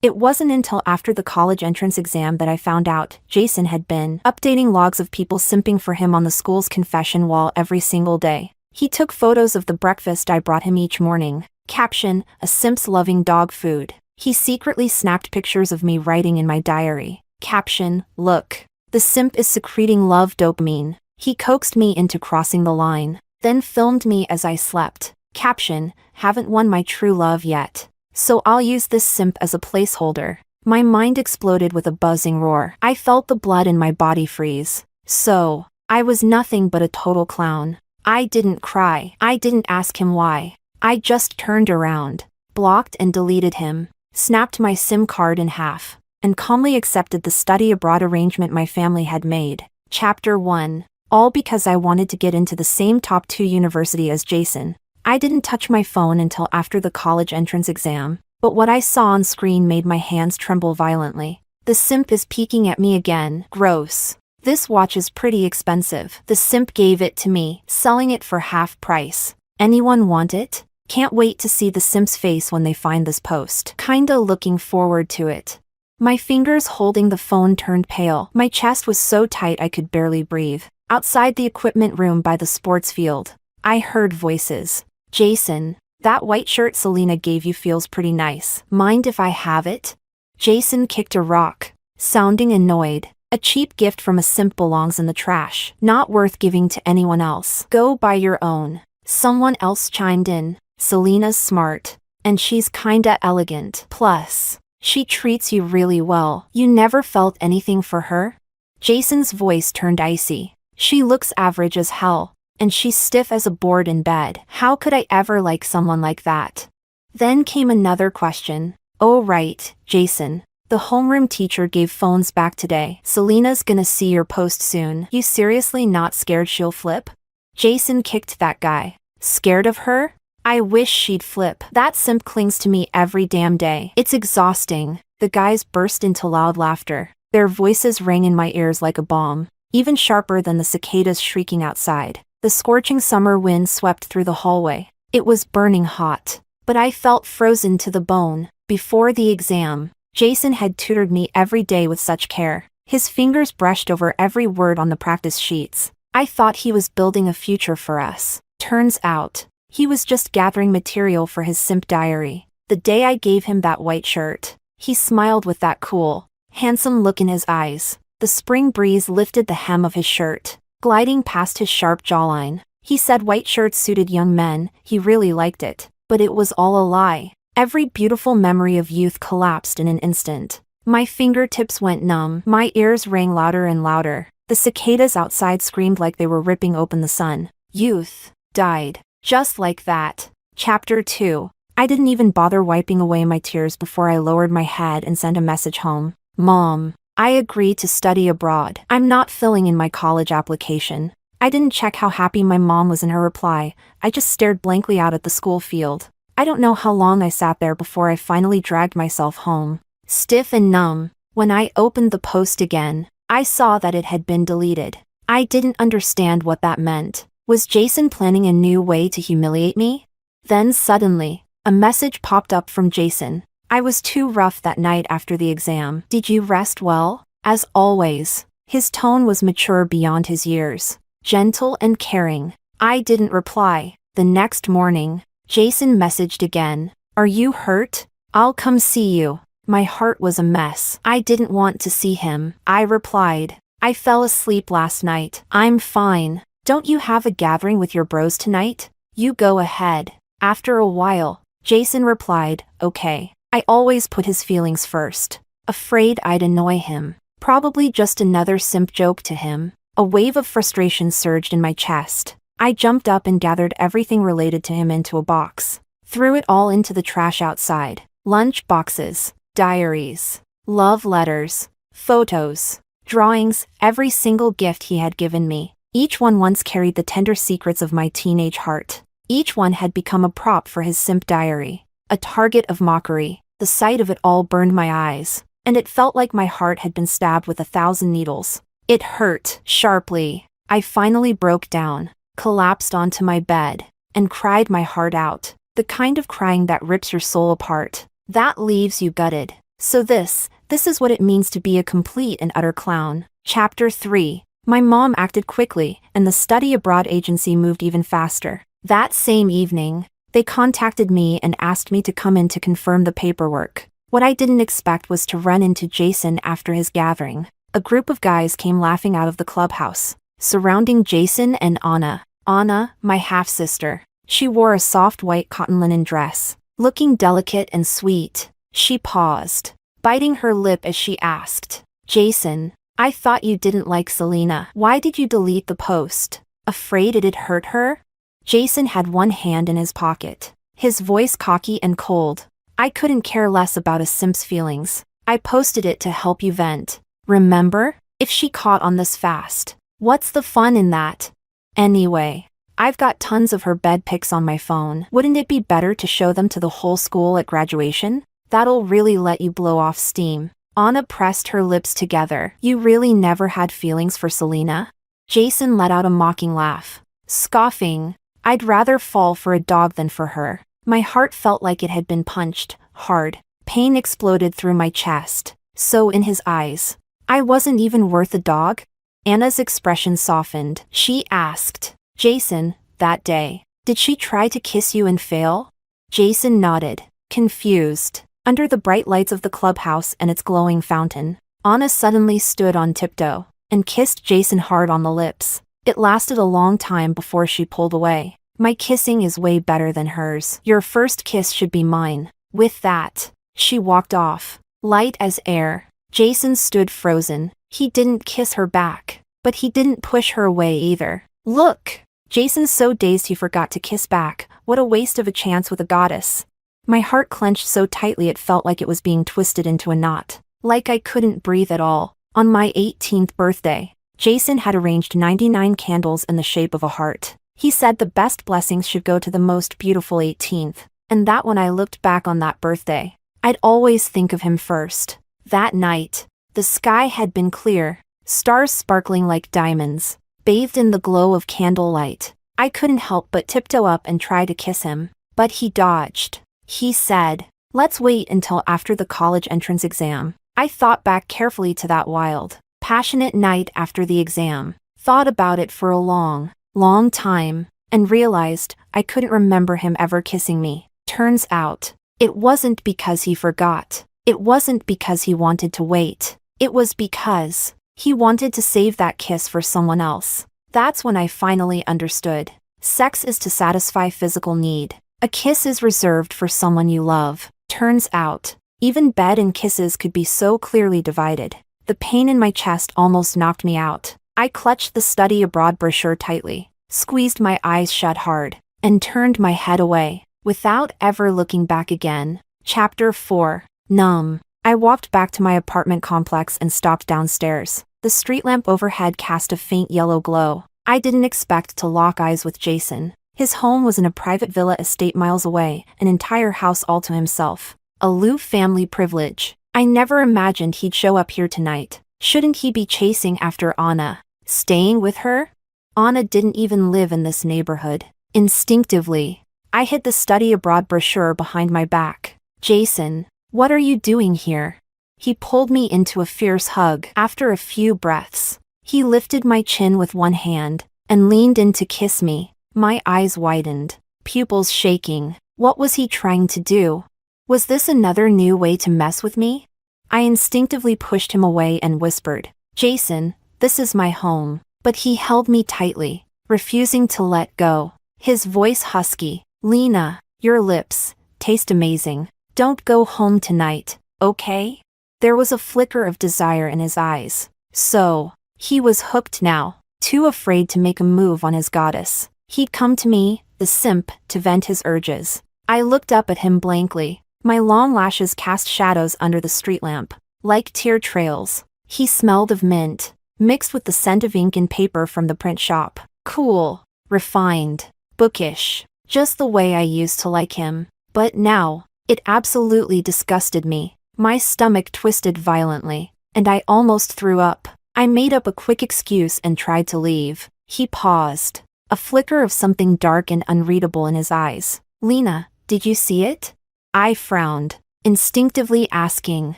It wasn't until after the college entrance exam that I found out Jason had been updating logs of people simping for him on the school's confession wall every single day. He took photos of the breakfast I brought him each morning. Caption, "A simp's loving dog food." He secretly snapped pictures of me writing in my diary. Caption, "Look. The simp is secreting love dopamine." He coaxed me into crossing the line, then filmed me as I slept. Caption, "Haven't won my true love yet. So I'll use this simp as a placeholder." My mind exploded with a buzzing roar. I felt the blood in my body freeze. So, I was nothing but a total clown. I didn't cry. I didn't ask him why. I just turned around, blocked and deleted him, snapped my SIM card in half, and calmly accepted the study abroad arrangement my family had made. Chapter 1. All because I wanted to get into the same top 2 university as Jason. I didn't touch my phone until after the college entrance exam, but what I saw on screen made my hands tremble violently. The simp is peeking at me again. Gross. This watch is pretty expensive. The simp gave it to me, selling it for half price. Anyone want it? Can't wait to see the simp's face when they find this post. Kinda looking forward to it. My fingers holding the phone turned pale. My chest was so tight I could barely breathe. Outside the equipment room by the sports field, I heard voices. "Jason, that white shirt Selena gave you feels pretty nice. Mind if I have it?" Jason kicked a rock, sounding annoyed. "A cheap gift from a simp belongs in the trash. Not worth giving to anyone else. Go buy your own." Someone else chimed in. "Selena's smart. And she's kinda elegant. Plus, she treats you really well. You never felt anything for her?" Jason's voice turned icy. "She looks average as hell. And she's stiff as a board in bed. How could I ever like someone like that?" Then came another question. "Oh right, Jason. The homeroom teacher gave phones back today. Selena's gonna see your post soon. You seriously not scared she'll flip?" Jason kicked that guy. "Scared of her? I wish she'd flip. That simp clings to me every damn day. It's exhausting." The guys burst into loud laughter. Their voices rang in my ears like a bomb, even sharper than the cicadas shrieking outside. The scorching summer wind swept through the hallway. It was burning hot, but I felt frozen to the bone. Before the exam, Jason had tutored me every day with such care. His fingers brushed over every word on the practice sheets. I thought he was building a future for us. Turns out, he was just gathering material for his simp diary. The day I gave him that white shirt, he smiled with that cool, handsome look in his eyes. The spring breeze lifted the hem of his shirt, gliding past his sharp jawline. He said white shirts suited young men. He really liked it. But it was all a lie. Every beautiful memory of youth collapsed in an instant. My fingertips went numb. My ears rang louder and louder. The cicadas outside screamed like they were ripping open the sun. Youth died. Just like that. Chapter 2. I didn't even bother wiping away my tears before I lowered my head and sent a message home. "Mom, I agreed to study abroad. I'm not filling in my college application." I didn't check how happy my mom was in her reply. I just stared blankly out at the school field. I don't know how long I sat there before I finally dragged myself home. Stiff and numb. When I opened the post again, I saw that it had been deleted. I didn't understand what that meant. Was Jason planning a new way to humiliate me? Then suddenly, a message popped up from Jason. "I was too rough that night after the exam. Did you rest well?" As always, his tone was mature beyond his years, gentle and caring. I didn't reply. The next morning, Jason messaged again. "Are you hurt? I'll come see you." My heart was a mess. I didn't want to see him. I replied, "I fell asleep last night. I'm fine. Don't you have a gathering with your bros tonight? You go ahead." After a while, Jason replied, "Okay." I always put his feelings first, afraid I'd annoy him. Probably just another simp joke to him. A wave of frustration surged in my chest. I jumped up and gathered everything related to him into a box. Threw it all into the trash outside. Lunch boxes, diaries, love letters, photos, drawings, every single gift he had given me. Each one once carried the tender secrets of my teenage heart. Each one had become a prop for his simp diary. A target of mockery. The sight of it all burned my eyes, and it felt like my heart had been stabbed with 1,000 needles. It hurt, sharply. I finally broke down, collapsed onto my bed, and cried my heart out. The kind of crying that rips your soul apart. That leaves you gutted. So this is what it means to be a complete and utter clown. Chapter 3. My mom acted quickly, and the study abroad agency moved even faster. That same evening, they contacted me and asked me to come in to confirm the paperwork. What I didn't expect was to run into Jason after his gathering. A group of guys came laughing out of the clubhouse, surrounding Jason and Anna. Anna, my half-sister. She wore a soft white cotton linen dress, looking delicate and sweet. She paused, biting her lip as she asked, "Jason, I thought you didn't like Selena. Why did you delete the post? Afraid it'd hurt her?" Jason had one hand in his pocket, his voice cocky and cold. "I couldn't care less about a simp's feelings. I posted it to help you vent. Remember? If she caught on this fast, what's the fun in that? Anyway, I've got tons of her bed pics on my phone. Wouldn't it be better to show them to the whole school at graduation? That'll really let you blow off steam." Anna pressed her lips together. "You really never had feelings for Selena?" Jason let out a mocking laugh, scoffing, "I'd rather fall for a dog than for her." My heart felt like it had been punched hard. Pain exploded through my chest. So in his eyes, I wasn't even worth a dog? Anna's expression softened. She asked, "Jason, that day, did she try to kiss you and fail?" Jason nodded, confused. Under the bright lights of the clubhouse and its glowing fountain, Anna suddenly stood on tiptoe and kissed Jason hard on the lips. It lasted a long time before she pulled away. "My kissing is way better than hers. Your first kiss should be mine." With that, she walked off, light as air. Jason stood frozen. He didn't kiss her back, but he didn't push her away either. "Look!" Jason's so dazed he forgot to kiss back. What a waste of a chance with a goddess. My heart clenched so tightly it felt like it was being twisted into a knot. Like I couldn't breathe at all. On my 18th birthday, Jason had arranged 99 candles in the shape of a heart. He said the best blessings should go to the most beautiful 18th, and that when I looked back on that birthday, I'd always think of him first. That night, the sky had been clear, stars sparkling like diamonds, bathed in the glow of candlelight. I couldn't help but tiptoe up and try to kiss him, but he dodged. He said, "Let's wait until after the college entrance exam." I thought back carefully to that wild, passionate night after the exam, thought about it for a long time, and realized I couldn't remember him ever kissing me. Turns out, it wasn't because he forgot. It wasn't because he wanted to wait. It was because he wanted to save that kiss for someone else. That's when I finally understood. Sex is to satisfy physical need. A kiss is reserved for someone you love. Turns out, even bed and kisses could be so clearly divided. The pain in my chest almost knocked me out. I clutched the study abroad brochure tightly, squeezed my eyes shut hard, and turned my head away, without ever looking back again. Chapter 4. Numb. I walked back to my apartment complex and stopped downstairs. The street lamp overhead cast a faint yellow glow. I didn't expect to lock eyes with Jason. His home was in a private villa estate miles away, an entire house all to himself. Aloof family privilege. I never imagined he'd show up here tonight. Shouldn't he be chasing after Anna? Staying with her? Anna didn't even live in this neighborhood. Instinctively, I hid the study abroad brochure behind my back. "Jason, what are you doing here?" He pulled me into a fierce hug. After a few breaths, he lifted my chin with one hand and leaned in to kiss me. My eyes widened, pupils shaking. What was he trying to do? Was this another new way to mess with me? I instinctively pushed him away and whispered, "Jason, this is my home." But he held me tightly, refusing to let go. His voice husky, "Lena, your lips taste amazing. Don't go home tonight, okay?" There was a flicker of desire in his eyes. So, he was hooked now, too afraid to make a move on his goddess. He'd come to me, the simp, to vent his urges. I looked up at him blankly. My long lashes cast shadows under the street lamp, like tear trails. He smelled of mint, mixed with the scent of ink and paper from the print shop. Cool, refined, bookish, just the way I used to like him. But now, it absolutely disgusted me. My stomach twisted violently, and I almost threw up. I made up a quick excuse and tried to leave. He paused, a flicker of something dark and unreadable in his eyes. "Lena, did you see it?" I frowned, instinctively asking,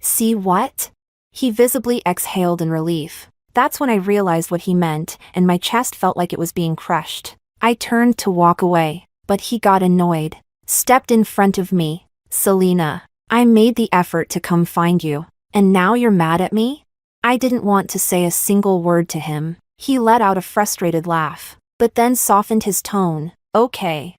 See what? He visibly exhaled in relief. That's when I realized what he meant, and my chest felt like it was being crushed. I turned to walk away, but he got annoyed. Stepped in front of me. Selena, I made the effort to come find you, and now you're mad at me? I didn't want to say a single word to him. He let out a frustrated laugh, but then softened his tone. Okay,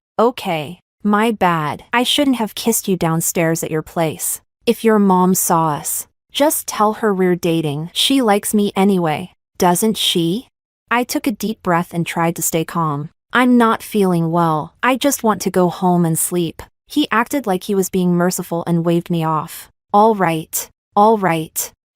my bad. I shouldn't have kissed you downstairs at your place. If your mom saw us, just tell her we're dating. She likes me anyway, doesn't she? I took a deep breath and tried to stay calm. I'm not feeling well. I just want to go home and sleep. He acted like he was being merciful and waved me off. All right.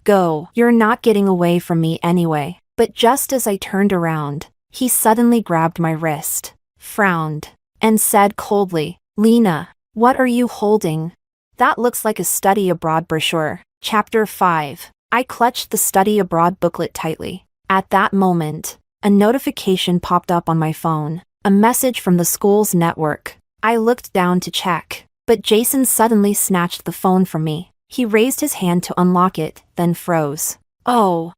Go. You're not getting away from me anyway. But just as I turned around, he suddenly grabbed my wrist, frowned, and said coldly, Lena, what are you holding? That looks like a study abroad brochure. Chapter 5. I clutched the study abroad booklet tightly. At that moment, a notification popped up on my phone, a message from the school's network. I looked down to check, but Jason suddenly snatched the phone from me. He raised his hand to unlock it, then froze. Oh.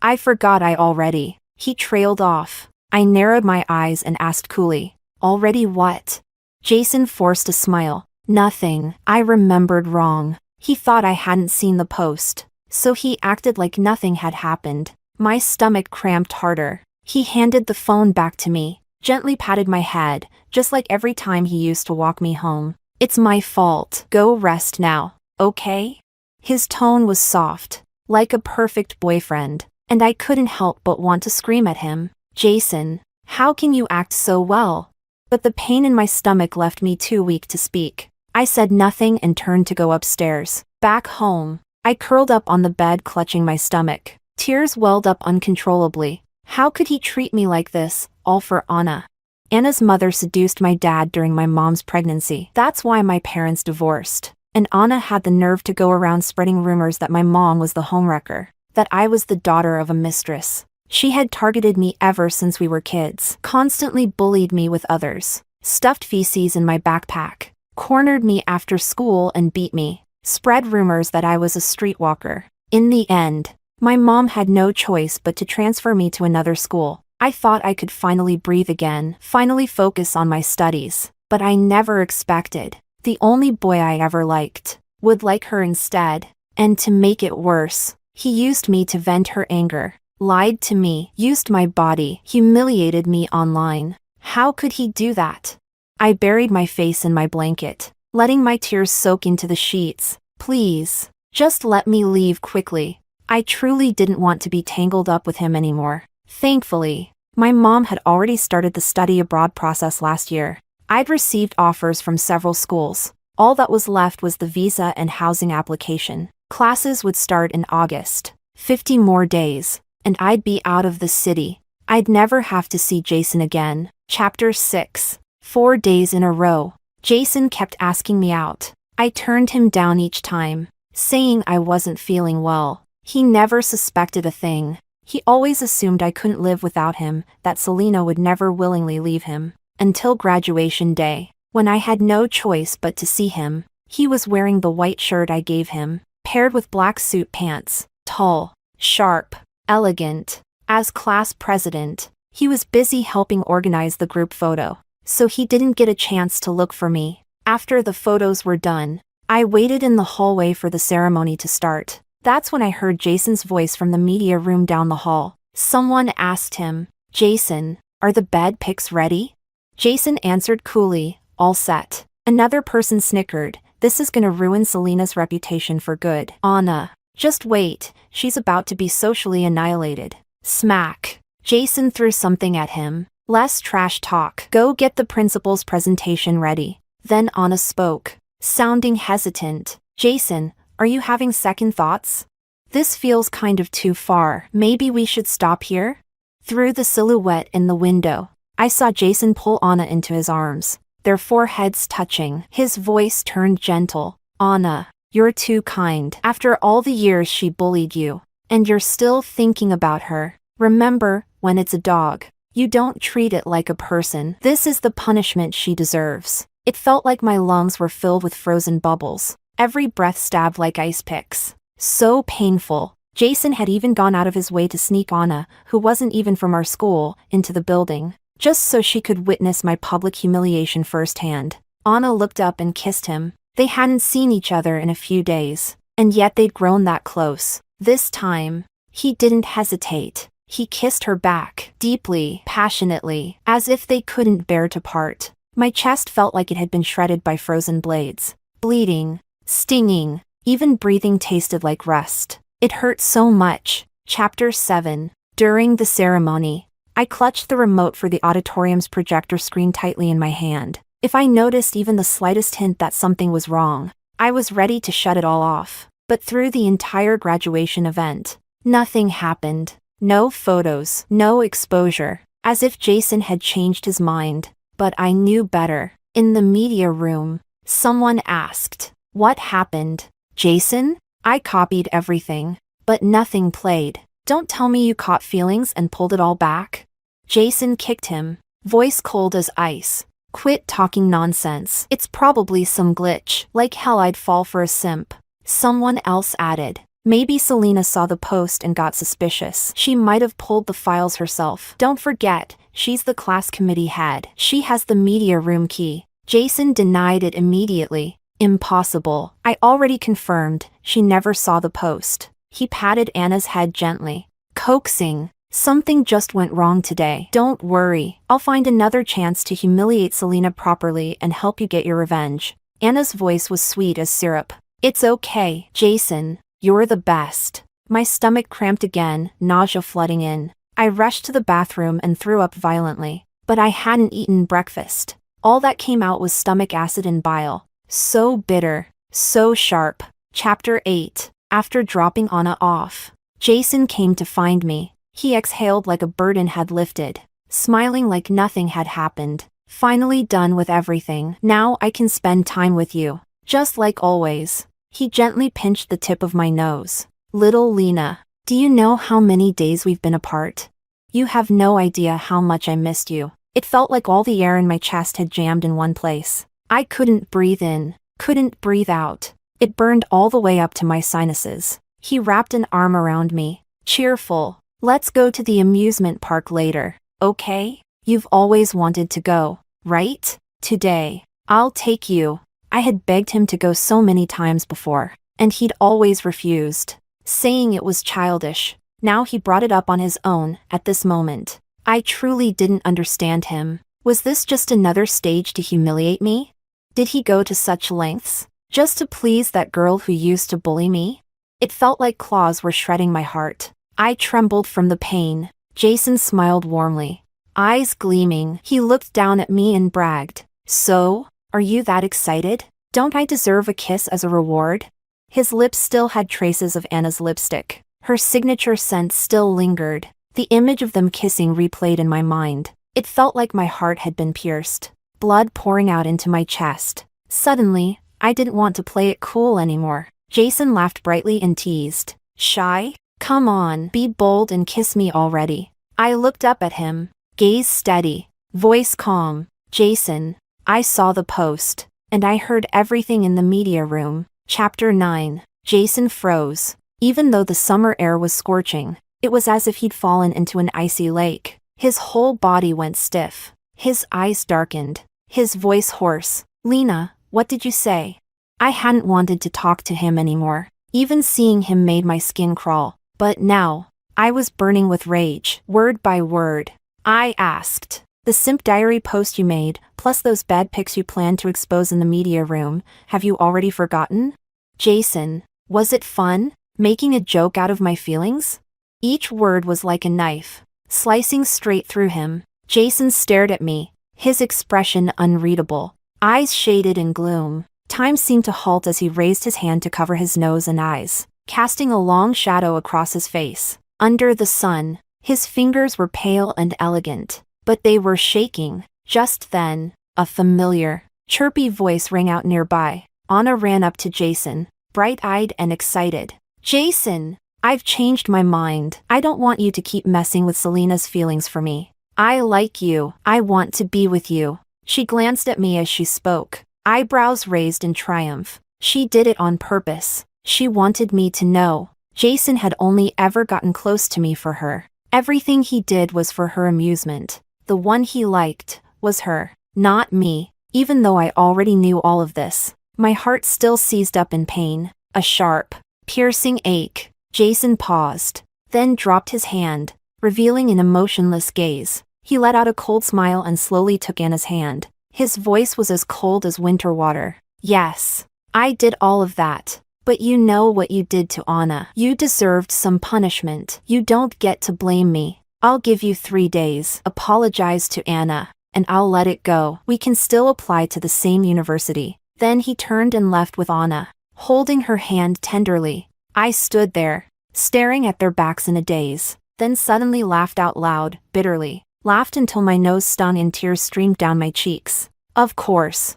I forgot I already. He trailed off. I narrowed my eyes and asked coolly, already what? Jason forced a smile. Nothing. I remembered wrong. He thought I hadn't seen the post, so he acted like nothing had happened. My stomach cramped harder. He handed the phone back to me, gently patted my head, just like every time he used to walk me home. It's my fault. Go rest now, okay? His tone was soft, like a perfect boyfriend, and I couldn't help but want to scream at him. Jason, how can you act so well? But the pain in my stomach left me too weak to speak. I said nothing and turned to go upstairs. Back home, I curled up on the bed clutching my stomach. Tears welled up uncontrollably. How could he treat me like this, all for Anna? Anna's mother seduced my dad during my mom's pregnancy. That's why my parents divorced. And Anna had the nerve to go around spreading rumors that my mom was the homewrecker, that I was the daughter of a mistress. She had targeted me ever since we were kids, constantly bullied me with others, stuffed feces in my backpack, cornered me after school and beat me, spread rumors that I was a streetwalker. In the end, my mom had no choice but to transfer me to another school. I thought I could finally breathe again, finally focus on my studies. But I never expected the only boy I ever liked would like her instead. And to make it worse, he used me to vent her anger, lied to me, used my body, humiliated me online. How could he do that? I buried my face in my blanket, letting my tears soak into the sheets. Please, just let me leave quickly. I truly didn't want to be tangled up with him anymore. Thankfully, my mom had already started the study abroad process last year. I'd received offers from several schools. All that was left was the visa and housing application. Classes would start in August. 50 more days, and I'd be out of the city. I'd never have to see Jason again. Chapter 6. 4 days in a row, Jason kept asking me out. I turned him down each time, saying I wasn't feeling well. He never suspected a thing. He always assumed I couldn't live without him, that Selena would never willingly leave him. Until graduation day, when I had no choice but to see him. He was wearing the white shirt I gave him, paired with black suit pants. Tall, sharp, elegant. As class president, he was busy helping organize the group photo, so he didn't get a chance to look for me. After the photos were done, I waited in the hallway for the ceremony to start. That's when I heard Jason's voice from the media room down the hall. Someone asked him, Jason, are the bed pics ready? Jason answered coolly, all set. Another person snickered, this is gonna ruin Selena's reputation for good. Anna, just wait, she's about to be socially annihilated. Smack. Jason threw something at him. Less trash talk. Go get the principal's presentation ready. Then Anna spoke, sounding hesitant. Jason, are you having second thoughts? This feels kind of too far. Maybe we should stop here? Through the silhouette in the window, I saw Jason pull Anna into his arms, their foreheads touching. His voice turned gentle. Anna, you're too kind. After all the years she bullied you, and you're still thinking about her. Remember, when it's a dog, you don't treat it like a person. This is the punishment she deserves. It felt like my lungs were filled with frozen bubbles. Every breath stabbed like ice picks. So painful. Jason had even gone out of his way to sneak Anna, who wasn't even from our school, into the building, just so she could witness my public humiliation firsthand. Anna looked up and kissed him. They hadn't seen each other in a few days, and yet they'd grown that close. This time, he didn't hesitate. He kissed her back, deeply, passionately, as if they couldn't bear to part. My chest felt like it had been shredded by frozen blades. Bleeding, stinging, even breathing tasted like rust. It hurt so much. Chapter 7. During the ceremony, I clutched the remote for the auditorium's projector screen tightly in my hand. If I noticed even the slightest hint that something was wrong, I was ready to shut it all off. But through the entire graduation event, nothing happened. No photos, no exposure, as if Jason had changed his mind. But I knew better. In the media room, someone asked, "What happened, Jason?" I copied everything, but nothing played. "Don't tell me you caught feelings and pulled it all back." Jason kicked him, voice cold as ice. "Quit talking nonsense. It's probably some glitch. Like hell I'd fall for a simp." Someone else added, "Maybe Selena saw the post and got suspicious. She might have pulled the files herself. Don't forget, she's the class committee head. She has the media room key." Jason denied it immediately. "Impossible. I already confirmed, she never saw the post." He patted Anna's head gently, coaxing, "Something just went wrong today. Don't worry, I'll find another chance to humiliate Selena properly and help you get your revenge." Anna's voice was sweet as syrup. "It's okay, Jason. You're the best." My stomach cramped again, nausea flooding in. I rushed to the bathroom and threw up violently. But I hadn't eaten breakfast. All that came out was stomach acid and bile. So bitter, so sharp. Chapter 8. After dropping Anna off, Jason came to find me. He exhaled like a burden had lifted, smiling like nothing had happened. "Finally done with everything. Now I can spend time with you. Just like always." He gently pinched the tip of my nose. "Little Lena, do you know how many days we've been apart? You have no idea how much I missed you." It felt like all the air in my chest had jammed in one place. I couldn't breathe in, couldn't breathe out. It burned all the way up to my sinuses. He wrapped an arm around me, cheerful. "Let's go to the amusement park later, okay? You've always wanted to go, right? Today, I'll take you." I had begged him to go so many times before, and he'd always refused, saying it was childish. Now he brought it up on his own, at this moment. I truly didn't understand him. Was this just another stage to humiliate me? Did he go to such lengths, just to please that girl who used to bully me? It felt like claws were shredding my heart. I trembled from the pain. Jason smiled warmly, eyes gleaming. He looked down at me and bragged, "So, are you that excited? Don't I deserve a kiss as a reward?" His lips still had traces of Anna's lipstick. Her signature scent still lingered. The image of them kissing replayed in my mind. It felt like my heart had been pierced, blood pouring out into my chest. Suddenly, I didn't want to play it cool anymore. Jason laughed brightly and teased, "Shy? Come on, be bold and kiss me already." I looked up at him, gaze steady, voice calm. "Jason, I saw the post, and I heard everything in the media room." Chapter 9. Jason froze. Even though the summer air was scorching, it was as if he'd fallen into an icy lake. His whole body went stiff. His eyes darkened. His voice hoarse. "Lena, what did you say?" I hadn't wanted to talk to him anymore. Even seeing him made my skin crawl. But now, I was burning with rage. Word by word, I asked, "The simp diary post you made, plus those bad pics you planned to expose in the media room, have you already forgotten?" "Jason, was it fun, making a joke out of my feelings?" Each word was like a knife, slicing straight through him. Jason stared at me, his expression unreadable, eyes shaded in gloom. Time seemed to halt as he raised his hand to cover his nose and eyes, casting a long shadow across his face. Under the sun, his fingers were pale and elegant, but they were shaking. Just then, a familiar, chirpy voice rang out nearby. Anna ran up to Jason, bright-eyed and excited. "Jason, I've changed my mind. I don't want you to keep messing with Selena's feelings for me. I like you. I want to be with you." She glanced at me as she spoke, eyebrows raised in triumph. She did it on purpose. She wanted me to know. Jason had only ever gotten close to me for her. Everything he did was for her amusement. The one he liked was her, not me. Even though I already knew all of this, my heart still seized up in pain. A sharp, piercing ache. Jason paused, then dropped his hand, revealing an emotionless gaze. He let out a cold smile and slowly took Anna's hand. His voice was as cold as winter water. Yes, I did all of that. But you know what you did to Anna. You deserved some punishment. You don't get to blame me. I'll give you 3 days. Apologize to Anna, and I'll let it go. We can still apply to the same university. Then he turned and left with Anna, holding her hand tenderly. I stood there, staring at their backs in a daze, then suddenly laughed out loud, bitterly. Laughed until my nose stung and tears streamed down my cheeks. Of course,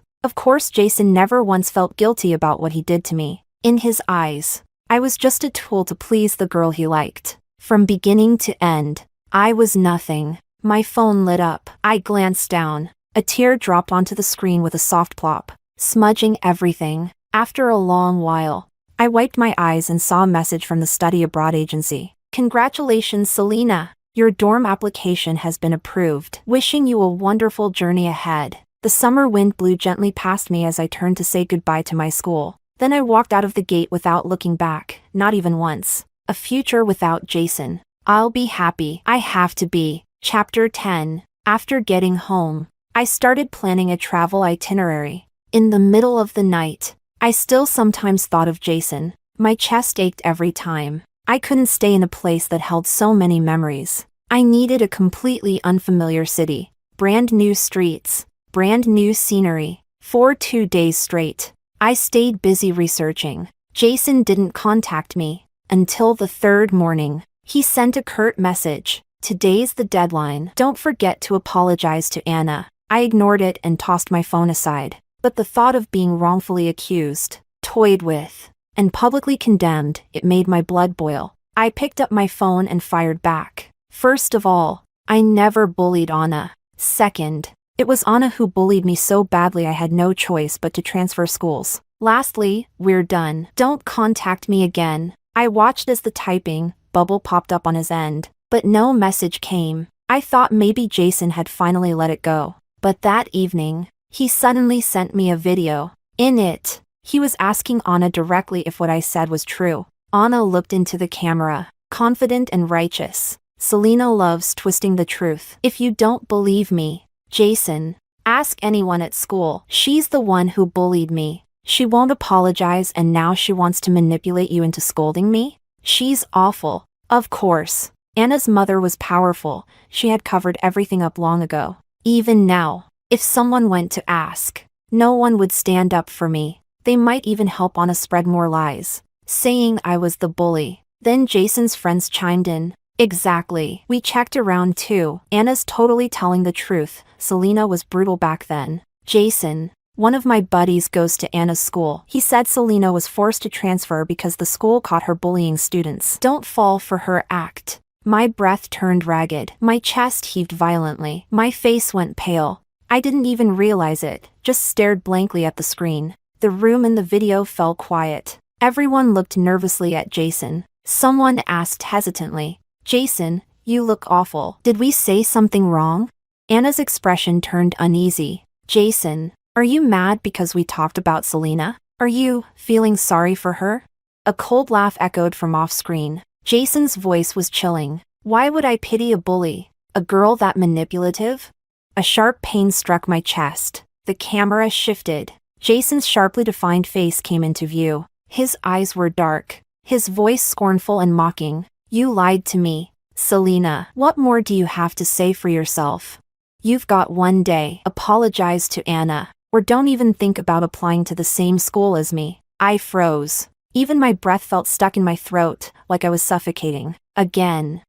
Jason never once felt guilty about what he did to me. In his eyes, I was just a tool to please the girl he liked. From beginning to end, I was nothing. My phone lit up. I glanced down. A tear dropped onto the screen with a soft plop, smudging everything. After a long while, I wiped my eyes and saw a message from the study abroad agency. Congratulations, Selena. Your dorm application has been approved. Wishing you a wonderful journey ahead. The summer wind blew gently past me as I turned to say goodbye to my school. Then I walked out of the gate without looking back, not even once. A future without Jason. I'll be happy. I have to be. Chapter 10. After getting home, I started planning a travel itinerary. In the middle of the night, I still sometimes thought of Jason. My chest ached every time. I couldn't stay in a place that held so many memories. I needed a completely unfamiliar city. Brand new streets. Brand new scenery. For 2 days straight, I stayed busy researching. Jason didn't contact me until the 3rd morning. He sent a curt message. Today's the deadline. Don't forget to apologize to Anna. I ignored it and tossed my phone aside. But the thought of being wrongfully accused, toyed with, and publicly condemned, it made my blood boil. I picked up my phone and fired back. First of all, I never bullied Anna. Second, it was Anna who bullied me so badly I had no choice but to transfer schools. Lastly, we're done. Don't contact me again. I watched as the typing bubble popped up on his end, but no message came. I thought maybe Jason had finally let it go. But that evening, he suddenly sent me a video. In it, he was asking Anna directly if what I said was true. Anna looked into the camera, confident and righteous. Selena loves twisting the truth. If you don't believe me, Jason, ask anyone at school. She's the one who bullied me. She won't apologize and now she wants to manipulate you into scolding me? She's awful. Of course, Anna's mother was powerful. She had covered everything up long ago. Even now, if someone went to ask, no one would stand up for me. They might even help Anna spread more lies, saying I was the bully. Then Jason's friends chimed in. Exactly. We checked around too. Anna's totally telling the truth. Selena was brutal back then. Jason, one of my buddies, goes to Anna's school. He said Selena was forced to transfer because the school caught her bullying students. Don't fall for her act. My breath turned ragged. My chest heaved violently. My face went pale. I didn't even realize it, just stared blankly at the screen. The room in the video fell quiet. Everyone looked nervously at Jason. Someone asked hesitantly, Jason, you look awful. Did we say something wrong? Anna's expression turned uneasy. Jason, are you mad because we talked about Selena? Are you feeling sorry for her? A cold laugh echoed from off-screen. Jason's voice was chilling. Why would I pity a bully? A girl that manipulative? A sharp pain struck my chest. The camera shifted. Jason's sharply defined face came into view. His eyes were dark. His voice scornful and mocking. You lied to me, Selena. What more do you have to say for yourself? You've got 1 day. Apologize to Anna, or don't even think about applying to the same school as me. I froze. Even my breath felt stuck in my throat, like I was suffocating. Again,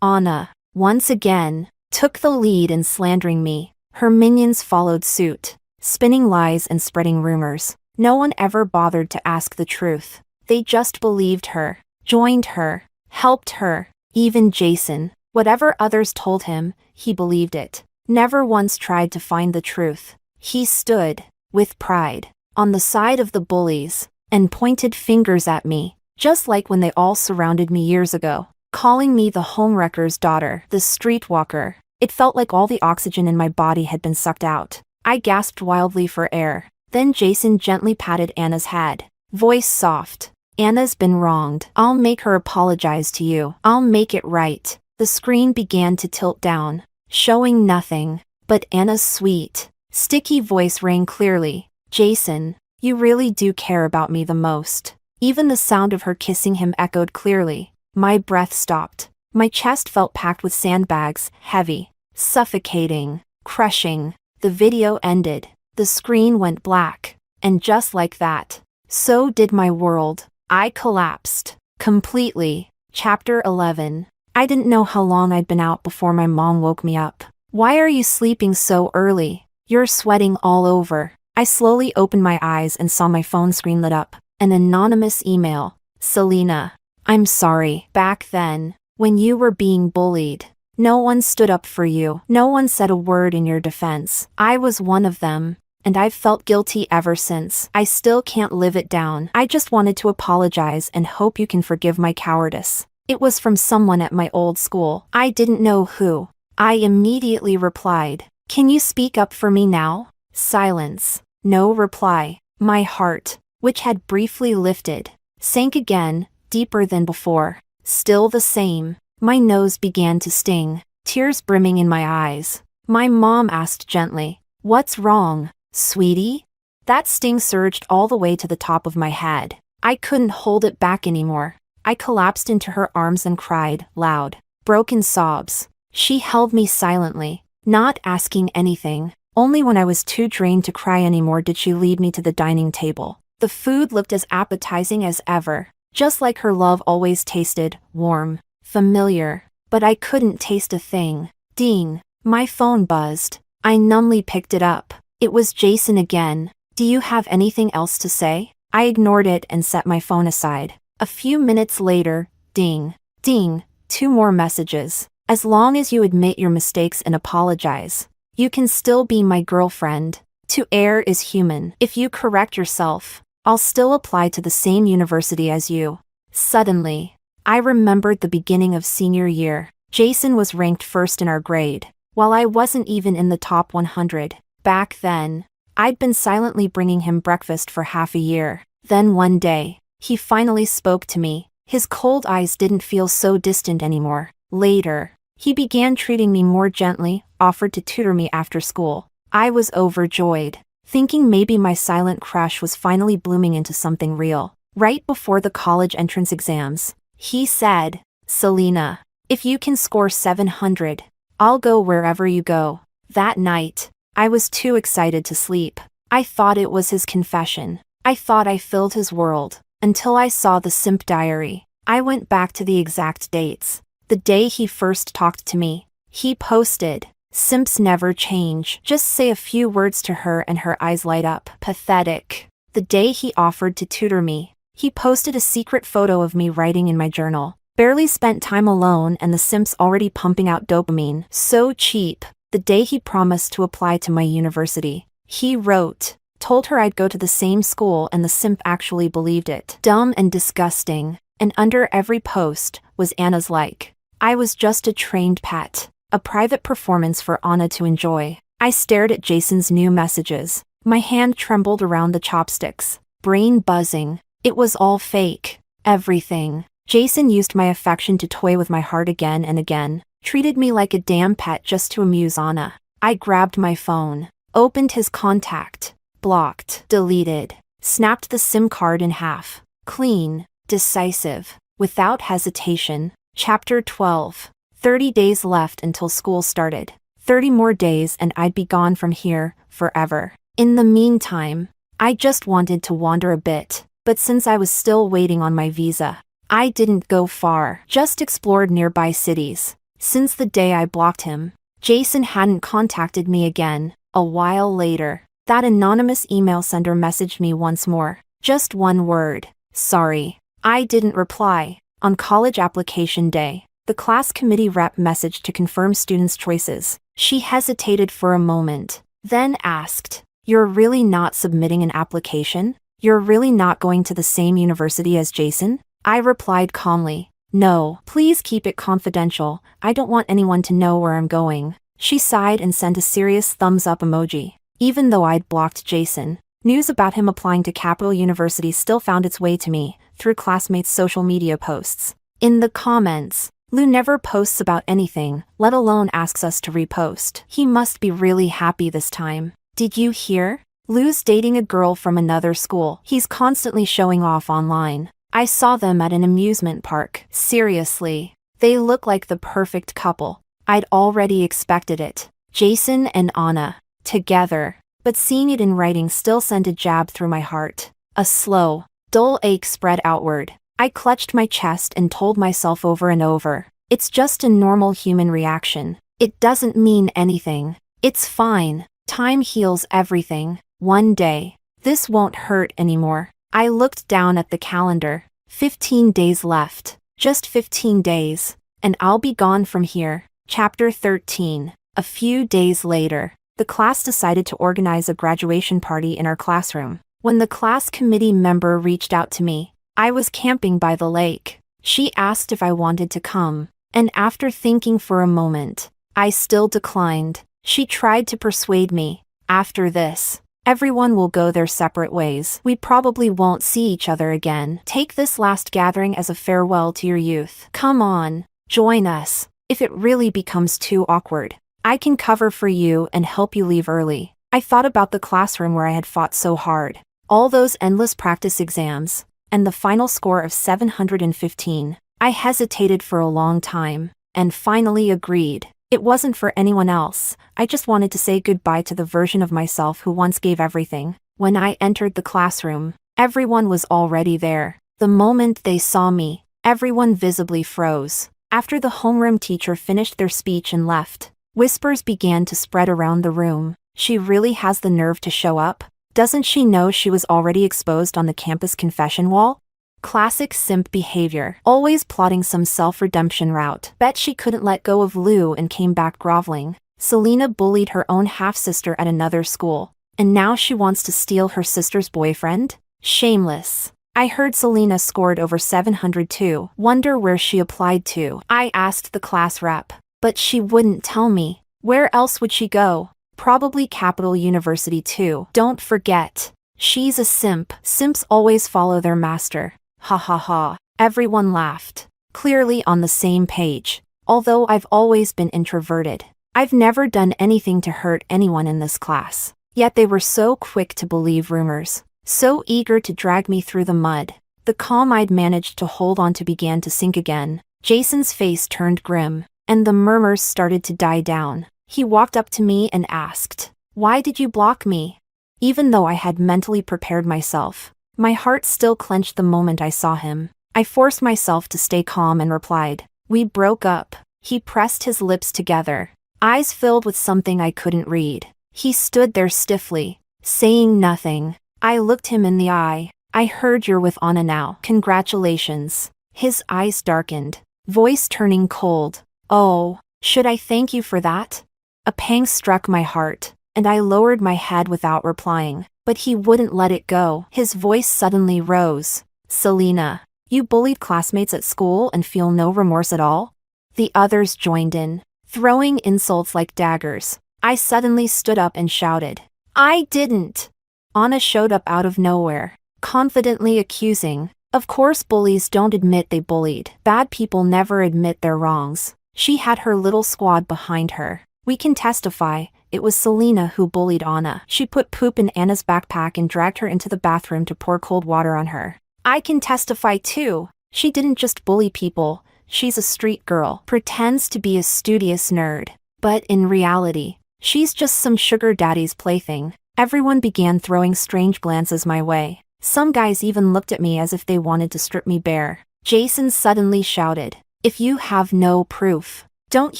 Anna, once again, took the lead in slandering me. Her minions followed suit, spinning lies and spreading rumors. No one ever bothered to ask the truth. They just believed her, joined her, helped her. Even Jason, whatever others told him, he believed it. Never once tried to find the truth. He stood, with pride, on the side of the bullies. and pointed fingers at me, just like when they all surrounded me years ago, calling me the homewrecker's daughter, the streetwalker. It felt like all the oxygen in my body had been sucked out. I gasped wildly for air. Then Jason gently patted Anna's head, voice soft. Anna's been wronged. I'll make her apologize to you. I'll make it right. The screen began to tilt down, showing nothing but Anna's sweet, sticky voice rang clearly. Jason, you really do care about me the most. Even the sound of her kissing him echoed clearly. My breath stopped. My chest felt packed with sandbags, heavy, suffocating, crushing. The video ended. The screen went black. And just like that, so did my world. I collapsed. Completely. Chapter 11. I didn't know how long I'd been out before my mom woke me up. Why are you sleeping so early? You're sweating all over. I slowly opened my eyes and saw my phone screen lit up. An anonymous email. Selena. I'm sorry. Back then, when you were being bullied, no one stood up for you. No one said a word in your defense. I was one of them. And I've felt guilty ever since. I still can't live it down. I just wanted to apologize and hope you can forgive my cowardice. It was from someone at my old school. I didn't know who. I immediately replied, Can you speak up for me now? Silence. No reply. My heart, which had briefly lifted, sank again, deeper than before. Still the same. My nose began to sting, tears brimming in my eyes. My mom asked gently, What's wrong, sweetie? That sting surged all the way to the top of my head. I couldn't hold it back anymore. I collapsed into her arms and cried, loud, broken sobs. She held me silently, not asking anything. Only when I was too drained to cry anymore did she lead me to the dining table. The food looked as appetizing as ever, just like her love always tasted, warm, familiar. But I couldn't taste a thing. Ding. My phone buzzed. I numbly picked it up. It was Jason again. Do you have anything else to say? I ignored it and set my phone aside. A few minutes later, ding, ding, 2 more messages. As long as you admit your mistakes and apologize, you can still be my girlfriend. To err is human. If you correct yourself, I'll still apply to the same university as you. Suddenly, I remembered the beginning of senior year. Jason was ranked first in our grade, while I wasn't even in the top 100. Back then, I'd been silently bringing him breakfast for half a year. Then one day, he finally spoke to me. His cold eyes didn't feel so distant anymore. Later, he began treating me more gently, offered to tutor me after school. I was overjoyed, thinking maybe my silent crush was finally blooming into something real. Right before the college entrance exams, he said, Selena, if you can score 700, I'll go wherever you go. That night, I was too excited to sleep. I thought it was his confession. I thought I filled his world, until I saw the simp diary. I went back to the exact dates. The day he first talked to me, he posted, Simps never change. Just say a few words to her and her eyes light up. Pathetic. The day he offered to tutor me, he posted a secret photo of me writing in my journal. Barely spent time alone and the simp's already pumping out dopamine. So cheap. The day he promised to apply to my university, he wrote, told her I'd go to the same school and the simp actually believed it. Dumb and disgusting. And under every post was Anna's like. I was just a trained pet. A private performance for Anna to enjoy. I stared at Jason's new messages. My hand trembled around the chopsticks. Brain buzzing. It was all fake. Everything. Jason used my affection to toy with my heart again and again. Treated me like a damn pet just to amuse Anna. I grabbed my phone. Opened his contact. Blocked. Deleted. Snapped the SIM card in half. Clean. Decisive. Without hesitation. Chapter 12. 30 days left until school started. 30 more days and I'd be gone from here, forever. In the meantime, I just wanted to wander a bit, but since I was still waiting on my visa, I didn't go far, just explored nearby cities. Since the day I blocked him, Jason hadn't contacted me again. A while later, that anonymous email sender messaged me once more. Just one word. Sorry. I didn't reply. On college application day, the class committee rep messaged to confirm students' choices. She hesitated for a moment, then asked, You're really not submitting an application? You're really not going to the same university as Jason? I replied calmly. No, please keep it confidential. I don't want anyone to know where I'm going. She sighed and sent a serious thumbs up emoji. Even though I'd blocked Jason, news about him applying to Capital University still found its way to me, through classmates' social media posts. In the comments, Lou never posts about anything, let alone asks us to repost. He must be really happy this time. Did you hear? Lou's dating a girl from another school. He's constantly showing off online. I saw them at an amusement park. Seriously. They look like the perfect couple. I'd already expected it. Jason and Anna. Together. But seeing it in writing still sent a jab through my heart. A slow, dull ache spread outward. I clutched my chest and told myself over and over. It's just a normal human reaction. It doesn't mean anything. It's fine. Time heals everything. One day. This won't hurt anymore. I looked down at the calendar. 15 days left. Just 15 days. And I'll be gone from here. Chapter 13. A few days later, the class decided to organize a graduation party in our classroom. When the class committee member reached out to me, I was camping by the lake. She asked if I wanted to come, and after thinking for a moment, I still declined. She tried to persuade me. After this, everyone will go their separate ways. We probably won't see each other again. Take this last gathering as a farewell to your youth. Come on, join us. If it really becomes too awkward, I can cover for you and help you leave early. I thought about the classroom where I had fought so hard. All those endless practice exams, and the final score of 715. I hesitated for a long time, and finally agreed. It wasn't for anyone else. I just wanted to say goodbye to the version of myself who once gave everything. When I entered the classroom, everyone was already there. The moment they saw me, everyone visibly froze. After the homeroom teacher finished their speech and left, whispers began to spread around the room. She really has the nerve to show up? Doesn't she know she was already exposed on the campus confession wall? Classic simp behavior, always plotting some self-redemption route. Bet she couldn't let go of Lou and came back groveling. Selena bullied her own half-sister at another school, and now she wants to steal her sister's boyfriend? Shameless. I heard Selena scored over 702. Wonder where she applied to. I asked the class rep, but she wouldn't tell me. Where else would she go? Probably Capital University too. Don't forget. She's a simp. Simps always follow their master. Ha ha ha. Everyone laughed. Clearly on the same page. Although I've always been introverted, I've never done anything to hurt anyone in this class. Yet they were so quick to believe rumors, so eager to drag me through the mud. The calm I'd managed to hold on to began to sink again. Jason's face turned grim, and the murmurs started to die down. He walked up to me and asked, "Why did you block me?" Even though I had mentally prepared myself, my heart still clenched the moment I saw him. I forced myself to stay calm and replied, "We broke up." He pressed his lips together, eyes filled with something I couldn't read. He stood there stiffly, saying nothing. I looked him in the eye. "I heard you're with Anna now. Congratulations." His eyes darkened, voice turning cold. "Oh, should I thank you for that?" A pang struck my heart, and I lowered my head without replying. But he wouldn't let it go. His voice suddenly rose. "Selena, you bullied classmates at school and feel no remorse at all?" The others joined in, throwing insults like daggers. I suddenly stood up and shouted, "I didn't!" Anna showed up out of nowhere, confidently accusing, "Of course bullies don't admit they bullied. Bad people never admit their wrongs." She had her little squad behind her. "We can testify, it was Selena who bullied Anna. She put poop in Anna's backpack and dragged her into the bathroom to pour cold water on her." "I can testify too. She didn't just bully people, she's a street girl. Pretends to be a studious nerd. But in reality, she's just some sugar daddy's plaything." Everyone began throwing strange glances my way. Some guys even looked at me as if they wanted to strip me bare. Jason suddenly shouted, "If you have no proof, don't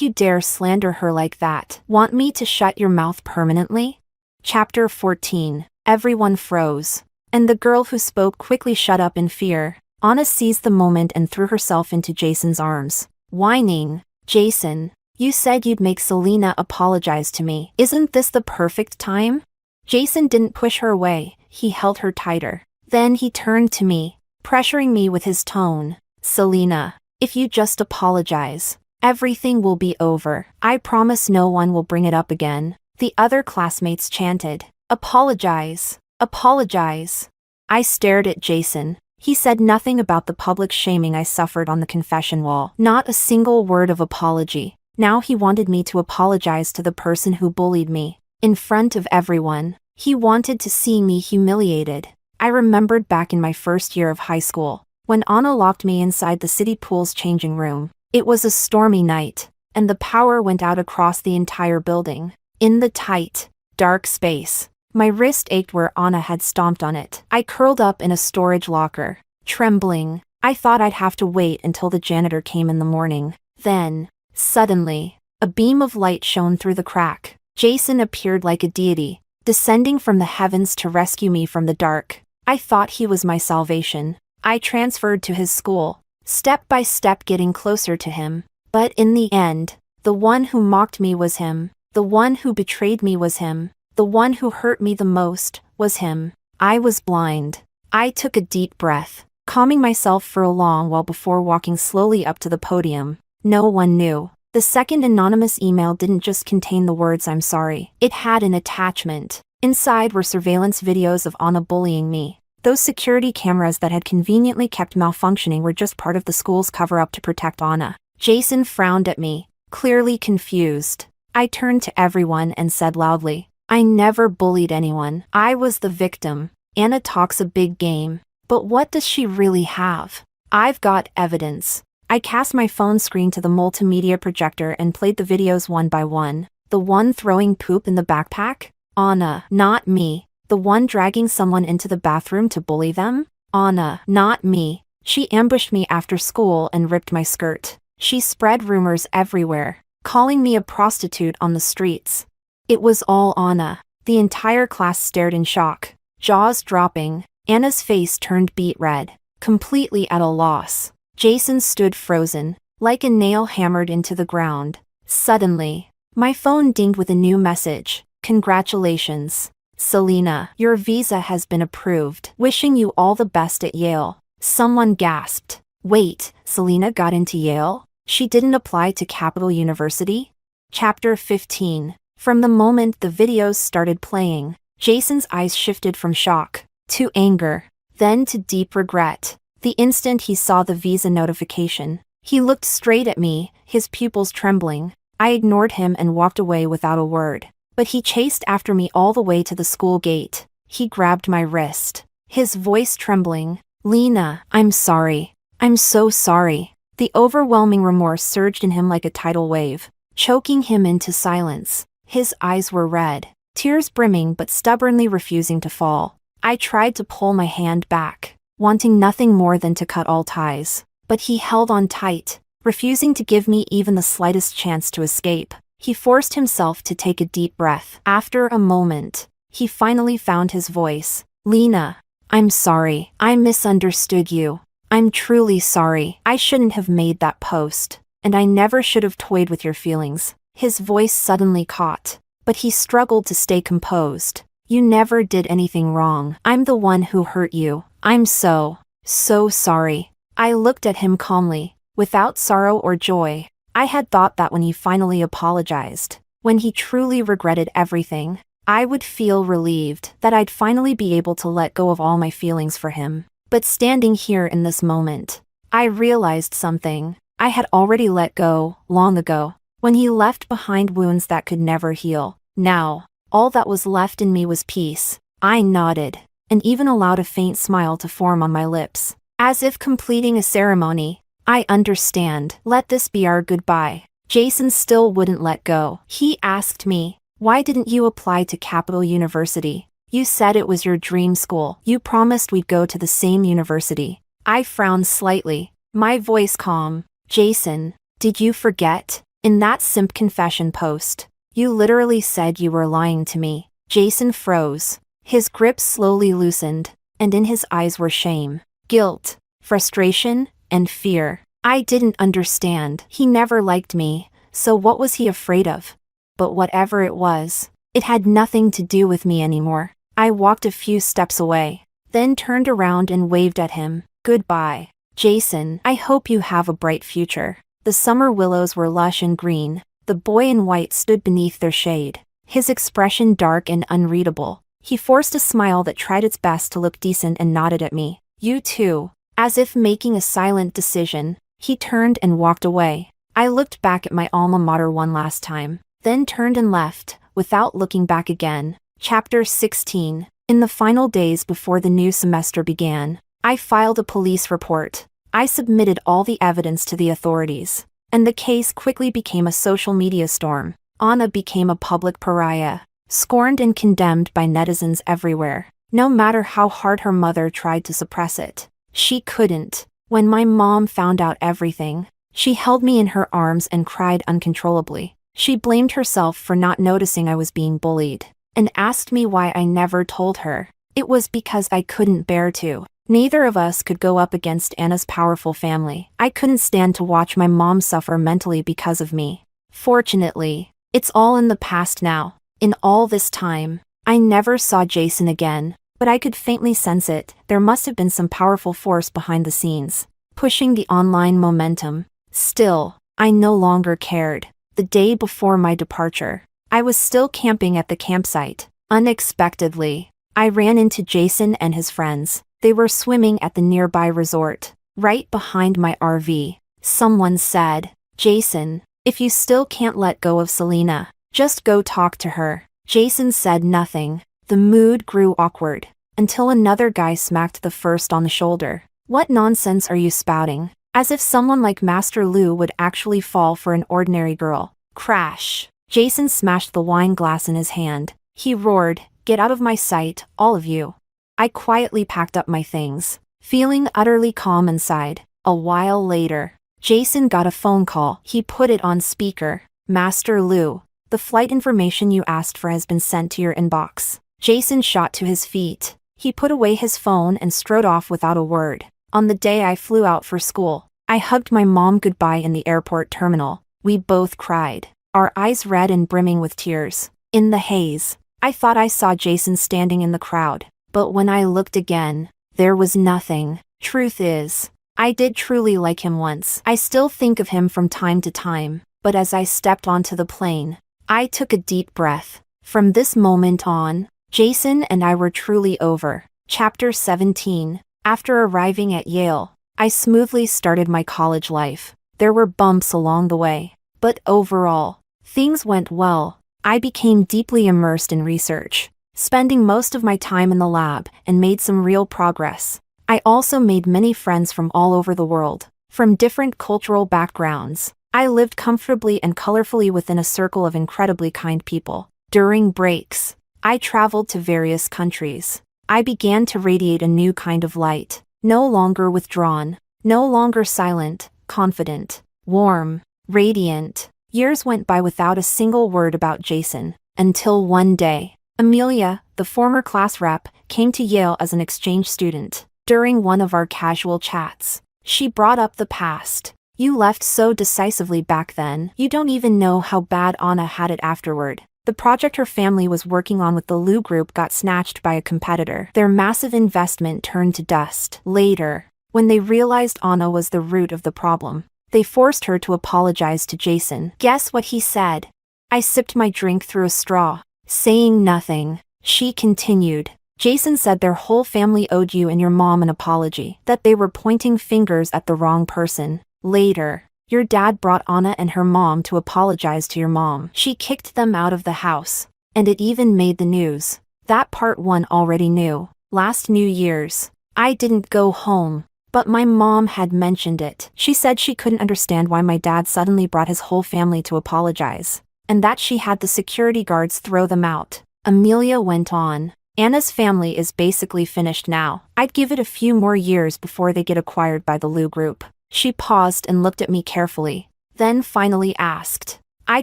you dare slander her like that. Want me to shut your mouth permanently?" Chapter 14. Everyone froze, and the girl who spoke quickly shut up in fear. Anna seized the moment and threw herself into Jason's arms, whining, "Jason, you said you'd make Selena apologize to me. Isn't this the perfect time?" Jason didn't push her away, he held her tighter. Then he turned to me, pressuring me with his tone. Selena, if you just apologize, everything will be over. I promise no one will bring it up again. The other classmates chanted, apologize, apologize. I stared at Jason. He said nothing about the public shaming I suffered on the confession wall. Not a single word of apology. Now he wanted me to apologize to the person who bullied me. In front of everyone. He wanted to see me humiliated. I remembered back in my first year of high school, when Anna locked me inside the city pool's changing room. It was a stormy night, and the power went out across the entire building. In the tight, dark space, my wrist ached where Anna had stomped on it. I curled up in a storage locker, trembling. I thought I'd have to wait until the janitor came in the morning. Then, suddenly, a beam of light shone through the crack. Jason appeared like a deity, descending from the heavens to rescue me from the dark. I thought he was my salvation. I transferred to his school, step by step getting closer to him. But in the end, the one who mocked me was him. The one who betrayed me was him. The one who hurt me the most was him. I was blind. I took a deep breath, calming myself for a long while before walking slowly up to the podium. No one knew. The second anonymous email didn't just contain the words "I'm sorry." It had an attachment. Inside were surveillance videos of Anna bullying me. Those security cameras that had conveniently kept malfunctioning were just part of the school's cover-up to protect Anna. Jason frowned at me, clearly confused. I turned to everyone and said loudly, I never bullied anyone. I was the victim. Anna talks a big game. But what does she really have? I've got evidence. I cast my phone screen to the multimedia projector and played the videos one by one. The one throwing poop in the backpack? Anna, not me. The one dragging someone into the bathroom to bully them? Anna, not me. She ambushed me after school and ripped my skirt. She spread rumors everywhere, calling me a prostitute on the streets. It was all Anna. The entire class stared in shock, jaws dropping. Anna's face turned beet red, completely at a loss. Jason stood frozen, like a nail hammered into the ground. Suddenly, my phone dinged with a new message. Congratulations, Selena, your visa has been approved. Wishing you all the best at Yale. Someone gasped. Wait, Selena got into Yale? She didn't apply to Capital University? Chapter 15. From the moment the videos started playing, Jason's eyes shifted from shock to anger, then to deep regret. The instant he saw the visa notification, he looked straight at me, his pupils trembling. I ignored him and walked away without a word. But he chased after me all the way to the school gate. He grabbed my wrist, his voice trembling. Lena, I'm sorry. I'm so sorry. The overwhelming remorse surged in him like a tidal wave, choking him into silence. His eyes were red, tears brimming but stubbornly refusing to fall. I tried to pull my hand back, wanting nothing more than to cut all ties. But he held on tight, refusing to give me even the slightest chance to escape. He forced himself to take a deep breath. After a moment, he finally found his voice. Lena, I'm sorry. I misunderstood you. I'm truly sorry. I shouldn't have made that post, and I never should have toyed with your feelings. His voice suddenly caught, but he struggled to stay composed. You never did anything wrong. I'm the one who hurt you. I'm so sorry. I looked at him calmly, without sorrow or joy. I had thought that when he finally apologized, when he truly regretted everything, I would feel relieved, that I'd finally be able to let go of all my feelings for him. But standing here in this moment, I realized something I had already let go, long ago, when he left behind wounds that could never heal. Now, all that was left in me was peace. I nodded, and even allowed a faint smile to form on my lips, as if completing a ceremony. I understand. Let this be our goodbye. Jason still wouldn't let go. He asked me, why didn't you apply to Capital University? You said it was your dream school. You promised we'd go to the same university. I frowned slightly, my voice calm. Jason, did you forget? In that simp confession post, you literally said you were lying to me. Jason froze. His grip slowly loosened, and in his eyes were shame, guilt, frustration, and fear. I didn't understand. He never liked me, so what was he afraid of? But whatever it was, it had nothing to do with me anymore. I walked a few steps away, then turned around and waved at him. Goodbye, Jason. I hope you have a bright future. The summer willows were lush and green. The boy in white stood beneath their shade, his expression dark and unreadable. He forced a smile that tried its best to look decent and nodded at me. You too. As if making a silent decision, he turned and walked away. I looked back at my alma mater one last time, then turned and left, without looking back again. Chapter 16. In the final days before the new semester began, I filed a police report. I submitted all the evidence to the authorities, and the case quickly became a social media storm. Anna became a public pariah, scorned and condemned by netizens everywhere. No matter how hard her mother tried to suppress it, she couldn't. When my mom found out everything, she held me in her arms and cried uncontrollably. She blamed herself for not noticing I was being bullied, and asked me why I never told her. It was because I couldn't bear to. Neither of us could go up against Anna's powerful family. I couldn't stand to watch my mom suffer mentally because of me. Fortunately, it's all in the past now. In all this time, I never saw Jason again, but I could faintly sense it. There must have been some powerful force behind the scenes, pushing the online momentum. Still, I no longer cared. The day before my departure, I was still camping at the campsite. Unexpectedly, I ran into Jason and his friends. They were swimming at the nearby resort, right behind my RV. Someone said, Jason, if you still can't let go of Selena, just go talk to her. Jason said nothing. The mood grew awkward, until another guy smacked the first on the shoulder. What nonsense are you spouting? As if someone like Master Lou would actually fall for an ordinary girl. Crash! Jason smashed the wine glass in his hand. He roared, Get out of my sight, all of you. I quietly packed up my things, feeling utterly calm inside. A while later, Jason got a phone call. He put it on speaker. Master Lou, the flight information you asked for has been sent to your inbox. Jason shot to his feet. He put away his phone and strode off without a word. On the day I flew out for school, I hugged my mom goodbye in the airport terminal. We both cried, our eyes red and brimming with tears. In the haze, I thought I saw Jason standing in the crowd, but when I looked again, there was nothing. Truth is, I did truly like him once. I still think of him from time to time, but as I stepped onto the plane, I took a deep breath. From this moment on, Jason and I were truly over. Chapter 17. After arriving at Yale, I smoothly started my college life. There were bumps along the way, but overall, things went well. I became deeply immersed in research, spending most of my time in the lab, and made some real progress. I also made many friends from all over the world, from different cultural backgrounds. I lived comfortably and colorfully within a circle of incredibly kind people. During breaks, I traveled to various countries. I began to radiate a new kind of light, no longer withdrawn, no longer silent, confident, warm, radiant. Years went by without a single word about Jason, until one day, Amelia, the former class rep, came to Yale as an exchange student. During one of our casual chats, she brought up the past. You left so decisively back then. You don't even know how bad Anna had it afterward. The project her family was working on with the Lou Group got snatched by a competitor. Their massive investment turned to dust. Later, when they realized Anna was the root of the problem, they forced her to apologize to Jason. Guess what he said? I sipped my drink through a straw. Saying nothing, she continued. Jason said their whole family owed you and your mom an apology, that they were pointing fingers at the wrong person. Later, your dad brought Anna and her mom to apologize to your mom. She kicked them out of the house, and it even made the news. That part one already knew. Last New Year's, I didn't go home, but my mom had mentioned it. She said she couldn't understand why my dad suddenly brought his whole family to apologize, and that she had the security guards throw them out. Amelia went on. Anna's family is basically finished now. I'd give it a few more years before they get acquired by the Lou Group. She paused and looked at me carefully, then finally asked, I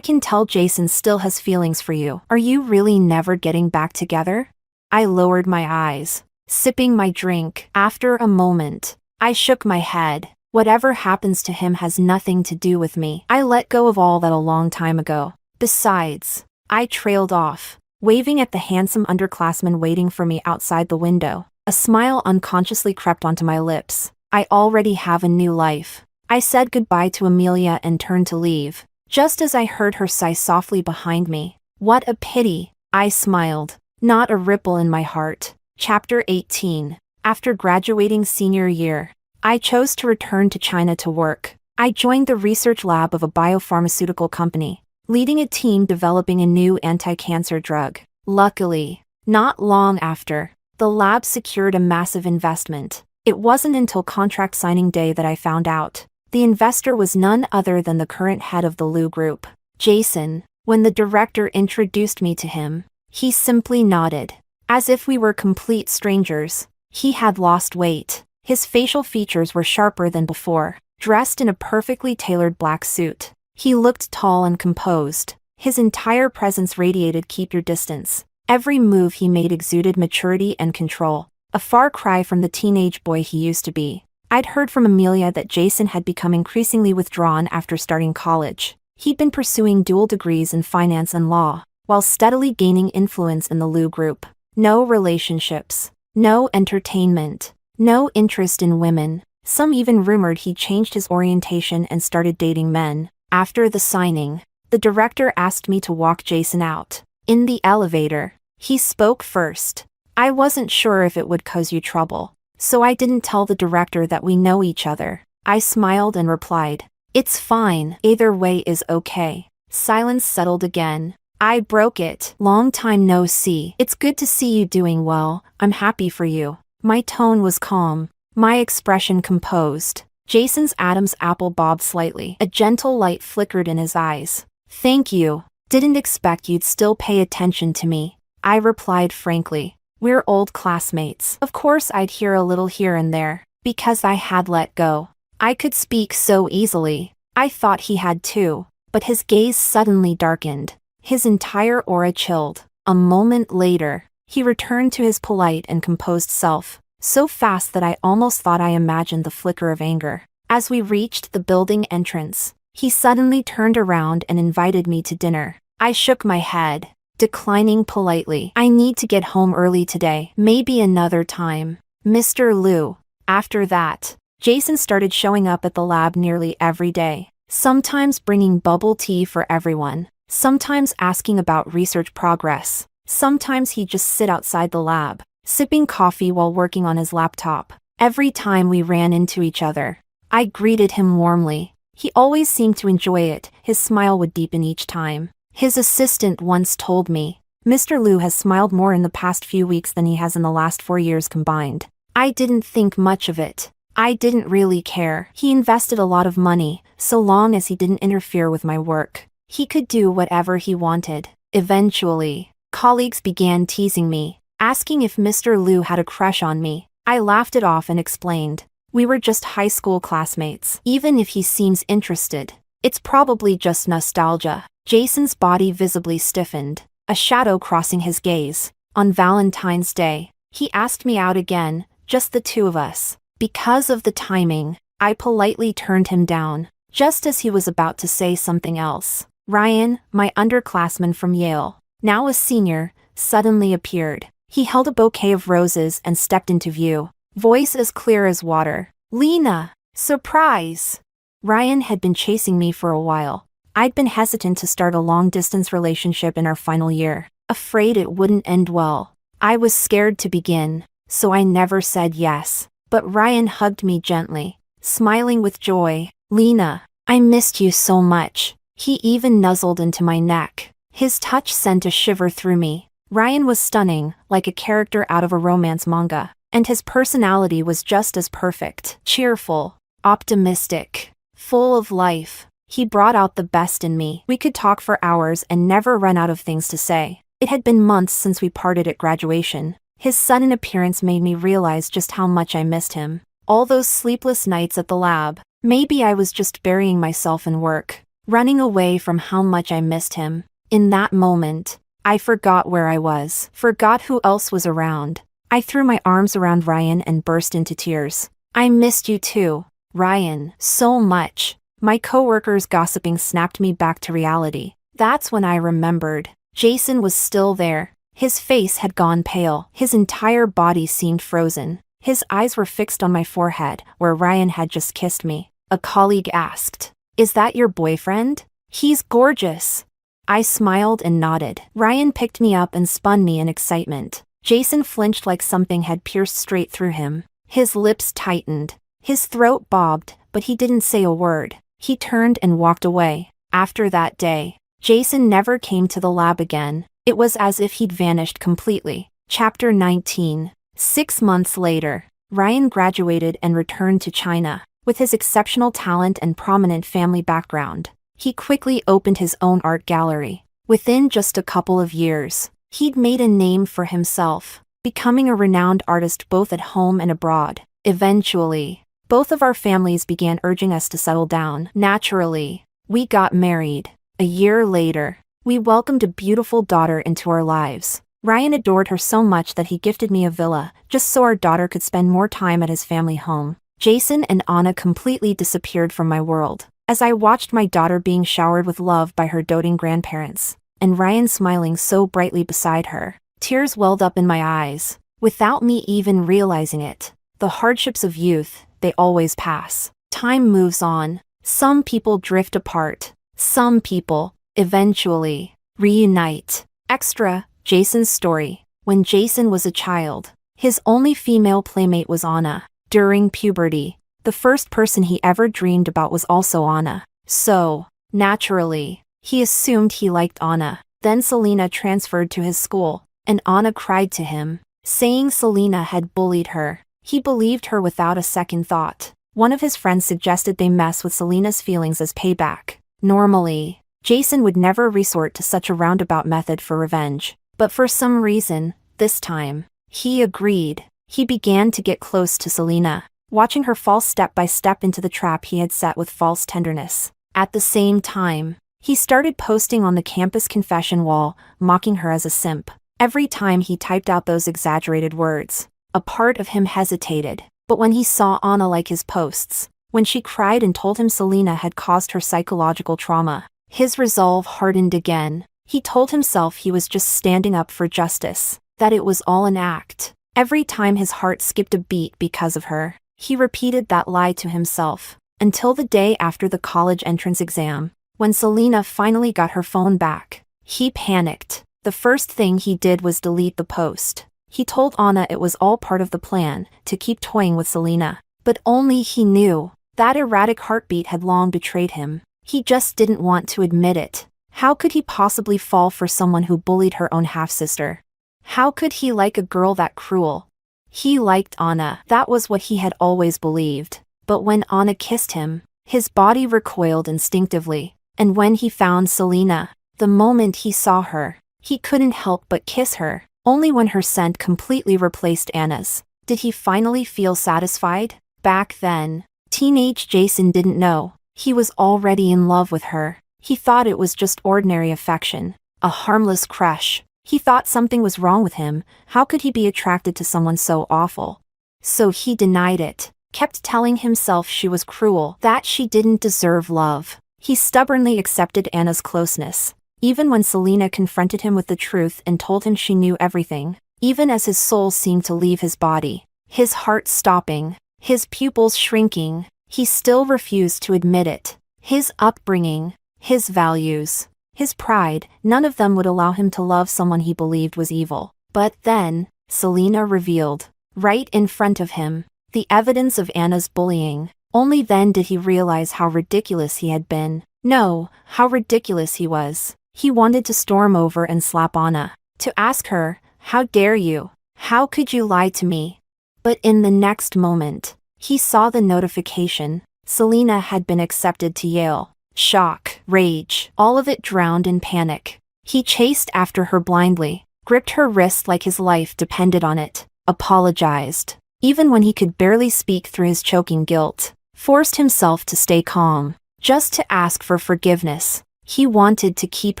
can tell Jason still has feelings for you. Are you really never getting back together? I lowered my eyes, sipping my drink. After a moment, I shook my head. Whatever happens to him has nothing to do with me. I let go of all that a long time ago. Besides, I trailed off, waving at the handsome underclassman waiting for me outside the window. A smile unconsciously crept onto my lips. I already have a new life. I said goodbye to Amelia and turned to leave, just as I heard her sigh softly behind me. What a pity, I smiled. Not a ripple in my heart. Chapter 18. After graduating senior year, I chose to return to China to work. I joined the research lab of a biopharmaceutical company, leading a team developing a new anti-cancer drug. Luckily, not long after, the lab secured a massive investment. It wasn't until contract signing day that I found out. The investor was none other than the current head of the Lu Group, Jason. When the director introduced me to him, he simply nodded, as if we were complete strangers. He had lost weight. His facial features were sharper than before, dressed in a perfectly tailored black suit. He looked tall and composed. His entire presence radiated keep your distance. Every move he made exuded maturity and control, a far cry from the teenage boy he used to be. I'd heard from Amelia that Jason had become increasingly withdrawn after starting college. He'd been pursuing dual degrees in finance and law, while steadily gaining influence in the Lu Group. No relationships, no entertainment, no interest in women. Some even rumored he changed his orientation and started dating men. After the signing, the director asked me to walk Jason out. In the elevator, he spoke first. I wasn't sure if it would cause you trouble, so I didn't tell the director that we know each other. I smiled and replied, "It's fine, either way is okay." Silence settled again. I broke it. "Long time no see. It's good to see you doing well. I'm happy for you." My tone was calm, my expression composed. Jason's Adam's apple bobbed slightly. A gentle light flickered in his eyes. "Thank you. Didn't expect you'd still pay attention to me," I replied frankly. "We're old classmates." Of course I'd hear a little here and there, because I had let go. I could speak so easily. I thought he had too, but his gaze suddenly darkened. His entire aura chilled. A moment later, he returned to his polite and composed self, so fast that I almost thought I imagined the flicker of anger. As we reached the building entrance, he suddenly turned around and invited me to dinner. I shook my head, declining politely. "I need to get home early today. Maybe another time, Mr. Lu." After that, Jason started showing up at the lab nearly every day, sometimes bringing bubble tea for everyone, sometimes asking about research progress. Sometimes he'd just sit outside the lab, sipping coffee while working on his laptop. Every time we ran into each other, I greeted him warmly. He always seemed to enjoy it. His smile would deepen each time. His assistant once told me, "Mr. Lu has smiled more in the past few weeks than he has in the last 4 years combined." I didn't think much of it. I didn't really care. He invested a lot of money, so long as he didn't interfere with my work. He could do whatever he wanted. Eventually, colleagues began teasing me, asking if Mr. Lu had a crush on me. I laughed it off and explained, "We were just high school classmates. Even if he seems interested, it's probably just nostalgia." Jason's body visibly stiffened, a shadow crossing his gaze. On Valentine's Day, he asked me out again, just the two of us. Because of the timing, I politely turned him down, just as he was about to say something else. Ryan, my underclassman from Yale, now a senior, suddenly appeared. He held a bouquet of roses and stepped into view, voice as clear as water. "Lena, surprise!" Ryan had been chasing me for a while. I'd been hesitant to start a long-distance relationship in our final year, afraid it wouldn't end well. I was scared to begin, so I never said yes. But Ryan hugged me gently, smiling with joy. "Lena, I missed you so much." He even nuzzled into my neck. His touch sent a shiver through me. Ryan was stunning, like a character out of a romance manga, and his personality was just as perfect. Cheerful, optimistic, full of life. He brought out the best in me. We could talk for hours and never run out of things to say. It had been months since we parted at graduation. His sudden appearance made me realize just how much I missed him. All those sleepless nights at the lab. Maybe I was just burying myself in work, running away from how much I missed him. In that moment, I forgot where I was, forgot who else was around. I threw my arms around Ryan and burst into tears. "I missed you too, Ryan, so much." My coworkers gossiping snapped me back to reality. That's when I remembered. Jason was still there, His face had gone pale. His entire body seemed frozen. His eyes were fixed on my forehead, where Ryan had just kissed me. A colleague asked, "Is that your boyfriend? He's gorgeous." I smiled and nodded. Ryan picked me up and spun me in excitement. Jason flinched like something had pierced straight through him. His lips tightened. His throat bobbed, but he didn't say a word. He turned and walked away. After that day, Jason never came to the lab again. It was as if he'd vanished completely. Chapter 19. 6 months later, Ryan graduated and returned to China. With his exceptional talent and prominent family background, he quickly opened his own art gallery. Within just a couple of years, he'd made a name for himself, becoming a renowned artist both at home and abroad. Eventually, both of our families began urging us to settle down. Naturally, we got married. A year later, we welcomed a beautiful daughter into our lives. Ryan adored her so much that he gifted me a villa, just so our daughter could spend more time at his family home. Jason and Anna completely disappeared from my world, as I watched my daughter being showered with love by her doting grandparents, and Ryan smiling so brightly beside her. Tears welled up in my eyes, without me even realizing it. The hardships of youth, they always pass. Time moves on. Some people drift apart. Some people, eventually, reunite. Extra, Jason's story. When Jason was a child, his only female playmate was Anna. During puberty, the first person he ever dreamed about was also Anna. So, naturally, he assumed he liked Anna. Then Selena transferred to his school, and Anna cried to him, saying Selena had bullied her. He believed her without a second thought. One of his friends suggested they mess with Selena's feelings as payback. Normally, Jason would never resort to such a roundabout method for revenge. But for some reason, this time, he agreed. He began to get close to Selena, watching her fall step by step into the trap he had set with false tenderness. At the same time, he started posting on the campus confession wall, mocking her as a simp. Every time he typed out those exaggerated words, a part of him hesitated. But when he saw Anna like his posts, when she cried and told him Selena had caused her psychological trauma, his resolve hardened again. He told himself he was just standing up for justice, that it was all an act. Every time his heart skipped a beat because of her, he repeated that lie to himself, until the day after the college entrance exam, when Selena finally got her phone back. He panicked. The first thing he did was delete the post. He told Anna it was all part of the plan, to keep toying with Selena. But only he knew. That erratic heartbeat had long betrayed him. He just didn't want to admit it. How could he possibly fall for someone who bullied her own half-sister? How could he like a girl that cruel? He liked Anna. That was what he had always believed. But when Anna kissed him, his body recoiled instinctively. And when he found Selena, the moment he saw her, he couldn't help but kiss her. Only when her scent completely replaced Anna's did he finally feel satisfied. Back then, teenage Jason didn't know. He was already in love with her. He thought it was just ordinary affection, a harmless crush. He thought something was wrong with him. How could he be attracted to someone so awful? So he denied it, kept telling himself she was cruel, that she didn't deserve love. He stubbornly accepted Anna's closeness, even when Selena confronted him with the truth and told him she knew everything. Even as his soul seemed to leave his body, his heart stopping, his pupils shrinking, he still refused to admit it. His upbringing, his values, his pride, none of them would allow him to love someone he believed was evil. But then, Selena revealed, right in front of him, the evidence of Anna's bullying. Only then did he realize how ridiculous he had been. No, how ridiculous he was. He wanted to storm over and slap Anna, to ask her, "How dare you? How could you lie to me?" But in the next moment, he saw the notification. Selena had been accepted to Yale. Shock, rage, all of it drowned in panic. He chased after her blindly, gripped her wrist like his life depended on it, apologized, even when he could barely speak through his choking guilt, forced himself to stay calm, just to ask for forgiveness. He wanted to keep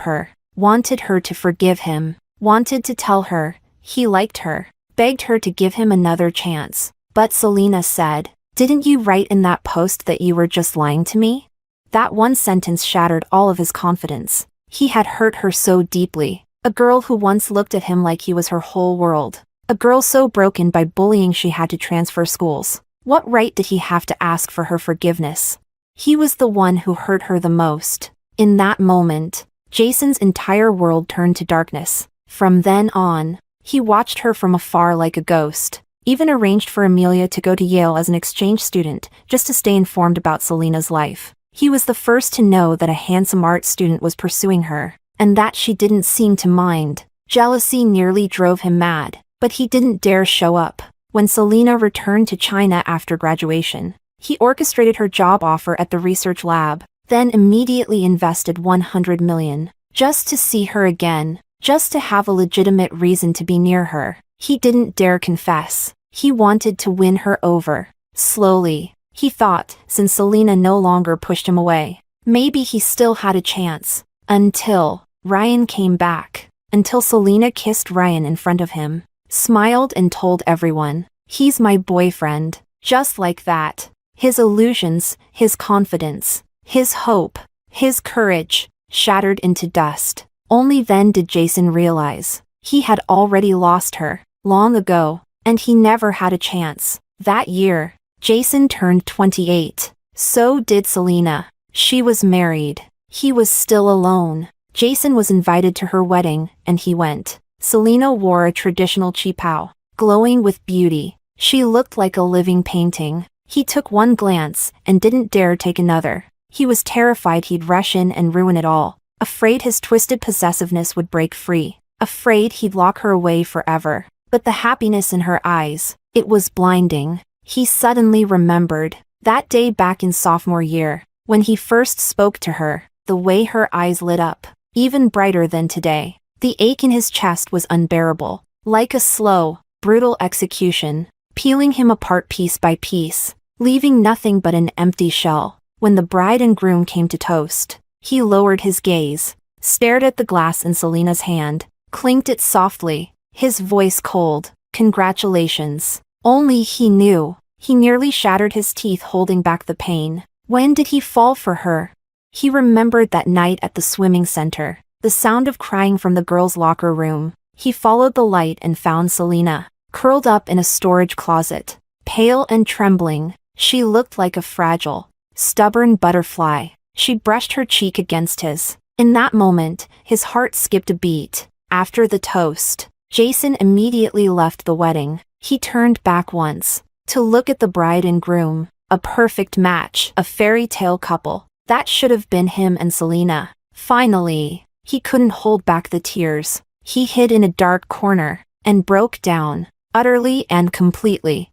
her, wanted her to forgive him, wanted to tell her he liked her, begged her to give him another chance. But Selena said, "Didn't you write in that post that you were just lying to me?" That one sentence shattered all of his confidence. He had hurt her so deeply, A girl who once looked at him like he was her whole world. A girl so broken by bullying she had to transfer schools. What right did he have to ask for her forgiveness? He was the one who hurt her the most. In that moment, Jason's entire world turned to darkness. From then on, he watched her from afar like a ghost. Even arranged for Amelia to go to Yale as an exchange student, just to stay informed about Selena's life. He was the first to know that a handsome art student was pursuing her, and that she didn't seem to mind. Jealousy nearly drove him mad, but he didn't dare show up. When Selena returned to China after graduation, he orchestrated her job offer at the research lab, then immediately invested 100 million, just to see her again, just to have a legitimate reason to be near her. He didn't dare confess. He wanted to win her over. Slowly, he thought, since Selena no longer pushed him away, maybe he still had a chance. Until Ryan came back. Until Selena kissed Ryan in front of him, smiled and told everyone, "He's my boyfriend." Just like that. His illusions, his confidence, his hope, his courage, shattered into dust. Only then did Jason realize he had already lost her, long ago, and he never had a chance. That year, Jason turned 28. So did Selena. She was married. He was still alone. Jason was invited to her wedding, and he went. Selena wore a traditional qipao, glowing with beauty. She looked like a living painting. He took one glance and didn't dare take another. He was terrified he'd rush in and ruin it all, afraid his twisted possessiveness would break free, afraid he'd lock her away forever. But the happiness in her eyes, it was blinding. He suddenly remembered that day back in sophomore year, when he first spoke to her, the way her eyes lit up, even brighter than today. The ache in his chest was unbearable, like a slow, brutal execution, peeling him apart piece by piece, leaving nothing but an empty shell. When the bride and groom came to toast, he lowered his gaze, stared at the glass in Selena's hand, clinked it softly, his voice cold. "Congratulations." Only he knew. He nearly shattered his teeth holding back the pain. When did he fall for her? He remembered that night at the swimming center, the sound of crying from the girls' locker room. He followed the light and found Selena, curled up in a storage closet, pale and trembling. She looked like a fragile, stubborn butterfly. She brushed her cheek against his. In that moment, his heart skipped a beat. After the toast, Jason immediately left the wedding. He turned back once, to look at the bride and groom, a perfect match, a fairy tale couple. That should have been him and Selena. Finally, he couldn't hold back the tears. He hid in a dark corner, and broke down, utterly and completely.